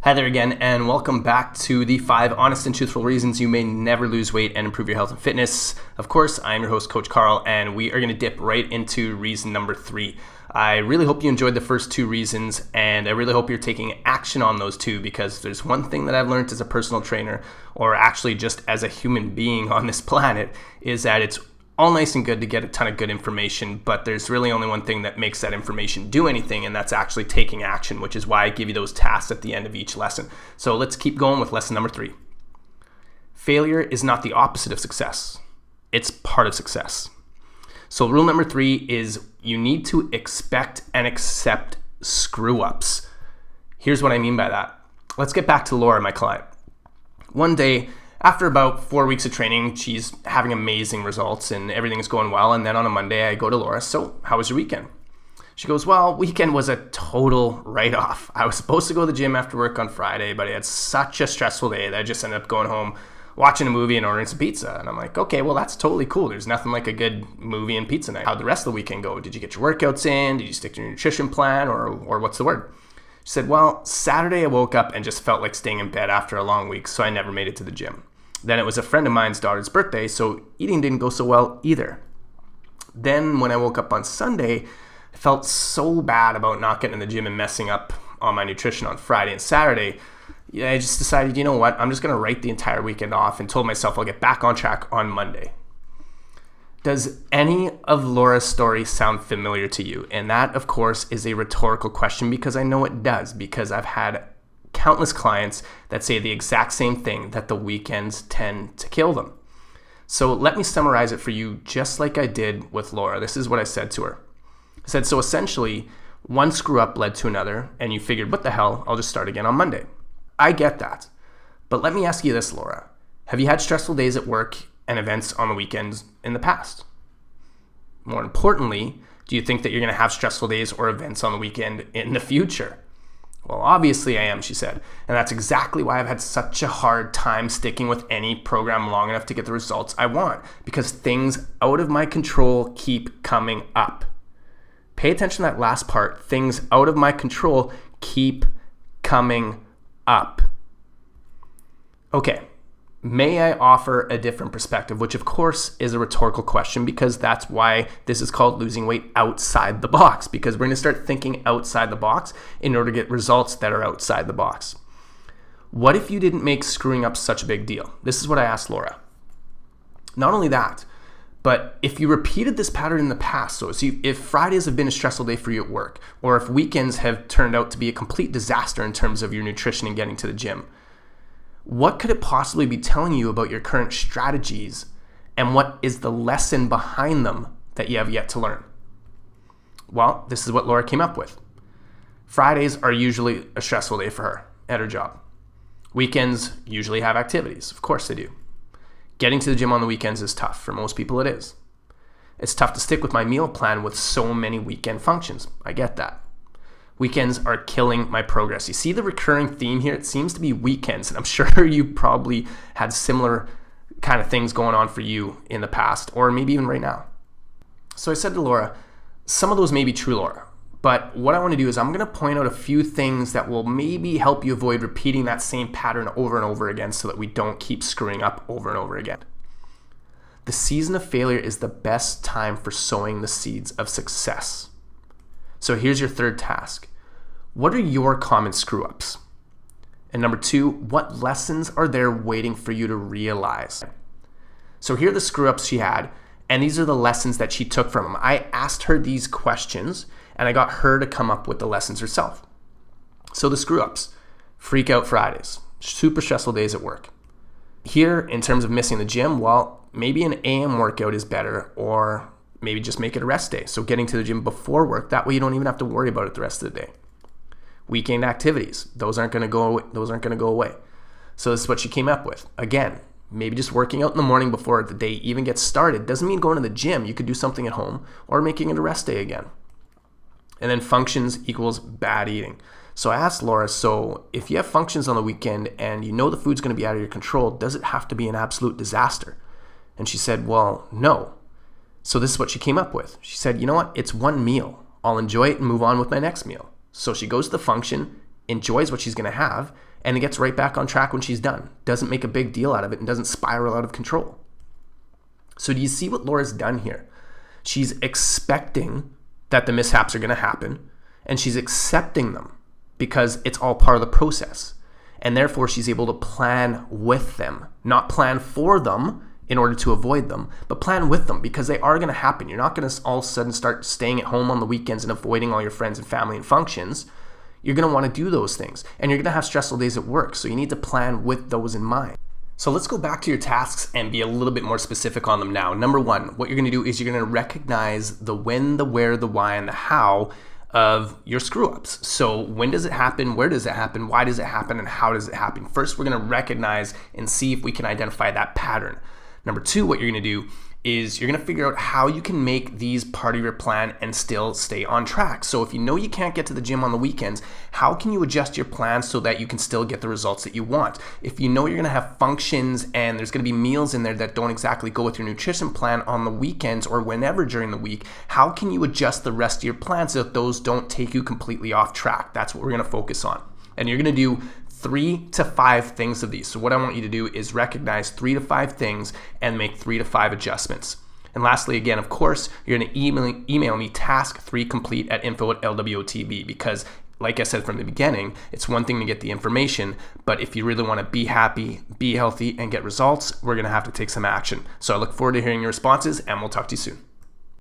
Hi there again, and welcome back to the 5 honest and truthful reasons you may never lose weight and improve your health and fitness. Of course, I'm your host, Coach Carl, and we are going to dip right into reason number 3. I really hope you enjoyed the first 2 reasons, and I really hope you're taking action on those 2, because there's one thing that I've learned as a personal trainer, or actually just as a human being on this planet, is that it's all nice and good to get a ton of good information, but there's really only one thing that makes that information do anything, and that's actually taking action, which is why I give you those tasks at the end of each lesson. So let's keep going with lesson number 3. Failure is not the opposite of success. It's part of success. So rule number 3 is you need to expect and accept screw-ups. Here's what I mean by that. Let's get back to Laura, my client. One day, after about 4 weeks of training, she's having amazing results and everything's going well. And then on a Monday, I go to Laura, so how was your weekend? She goes, well, weekend was a total write-off. I was supposed to go to the gym after work on Friday, but I had such a stressful day that I just ended up going home, watching a movie and ordering some pizza. And I'm like, okay, well, that's totally cool. There's nothing like a good movie and pizza night. How'd the rest of the weekend go? Did you get your workouts in? Did you stick to your nutrition plan? Or what's the word? She said, well, Saturday I woke up and just felt like staying in bed after a long week, so I never made it to the gym. Then it was a friend of mine's daughter's birthday, so eating didn't go so well either. Then when I woke up on Sunday, I felt so bad about not getting in the gym and messing up on my nutrition on Friday and Saturday. I just decided, you know what, I'm just going to write the entire weekend off and told myself I'll get back on track on Monday. Does any of Laura's stories sound familiar to you? And that, of course, is a rhetorical question, because I know it does, because I've had countless clients that say the exact same thing, that the weekends tend to kill them. So let me summarize it for you just like I did with Laura. This is what I said to her. I said, so essentially, one screw up led to another, and you figured, what the hell, I'll just start again on Monday. I get that. But let me ask you this, Laura. Have you had stressful days at work and events on the weekends in the past? More importantly, do you think that you're going to have stressful days or events on the weekend in the future? Well, obviously I am, she said. And that's exactly why I've had such a hard time sticking with any program long enough to get the results I want, because things out of my control keep coming up. Pay attention to that last part. Things out of my control keep coming up. Okay, may I offer a different perspective, which of course is a rhetorical question, because that's why this is called losing weight outside the box, because we're going to start thinking outside the box in order to get results that are outside the box. What if you didn't make screwing up such a big deal? This is what I asked Laura. Not only that, but if you repeated this pattern in the past, so if Fridays have been a stressful day for you at work, or if weekends have turned out to be a complete disaster in terms of your nutrition and getting to the gym, what could it possibly be telling you about your current strategies, and what is the lesson behind them that you have yet to learn? Well, this is what Laura came up with. Fridays are usually a stressful day for her at her job. Weekends usually have activities. Of course they do. Getting to the gym on the weekends is tough. For most people it is. It's tough to stick with my meal plan with so many weekend functions. I get that. Weekends are killing my progress. You see the recurring theme here? It seems to be weekends, and I'm sure you probably had similar kind of things going on for you in the past, or maybe even right now. So I said to Laura, some of those may be true, Laura, but what I want to do is I'm going to point out a few things that will maybe help you avoid repeating that same pattern over and over again, so that we don't keep screwing up over and over again. The season of failure is the best time for sowing the seeds of success. So here's your third task. What are your common screw-ups? And number 2, what lessons are there waiting for you to realize? So here are the screw-ups she had, and these are the lessons that she took from them. I asked her these questions, and I got her to come up with the lessons herself. So the screw-ups: freak out Fridays, super stressful days at work. Here, in terms of missing the gym, well, maybe an AM workout is better, or maybe just make it a rest day. So getting to the gym before work, that way you don't even have to worry about it the rest of the day. Weekend activities, those aren't going to go away. So this is what she came up with. Again, maybe just working out in the morning before the day even gets started doesn't mean going to the gym. You could do something at home, or making it a rest day again. And then functions equals bad eating. So I asked Laura, so if you have functions on the weekend and you know the food's going to be out of your control, does it have to be an absolute disaster? And she said, well, no. So this is what she came up with. She said, you know what? It's one meal. I'll enjoy it and move on with my next meal. So she goes to the function, enjoys what she's going to have, and gets right back on track when she's done. Doesn't make a big deal out of it and doesn't spiral out of control. So do you see what Laura's done here? She's expecting that the mishaps are going to happen, and she's accepting them because it's all part of the process. And therefore, she's able to plan with them, not plan for them in order to avoid them, but plan with them because they are going to happen. You're not going to all of a sudden start staying at home on the weekends and avoiding all your friends and family and functions. You're going to want to do those things, and you're going to have stressful days at work. So you need to plan with those in mind. So let's go back to your tasks and be a little bit more specific on them now. Number one, what you're going to do is you're going to recognize the when, the where, the why, and the how of your screw-ups. So when does it happen? Where does it happen? Why does it happen? And how does it happen? First, we're going to recognize and see if we can identify that pattern. Number two, what you're going to do is you're going to figure out how you can make these part of your plan and still stay on track. So if you know you can't get to the gym on the weekends, how can you adjust your plan so that you can still get the results that you want? If you know you're going to have functions and there's going to be meals in there that don't exactly go with your nutrition plan on the weekends or whenever during the week, how can you adjust the rest of your plan so that those don't take you completely off track? That's what we're going to focus on. And you're going to do 3 to 5 things of these. So what I want you to do is recognize 3 to 5 things and make 3 to 5 adjustments. And lastly, again, of course, you're going to email me task 3 complete at info@LWoTB because like I said from the beginning, it's one thing to get the information, but if you really want to be happy, be healthy, and get results, we're going to have to take some action. So I look forward to hearing your responses, and we'll talk to you soon.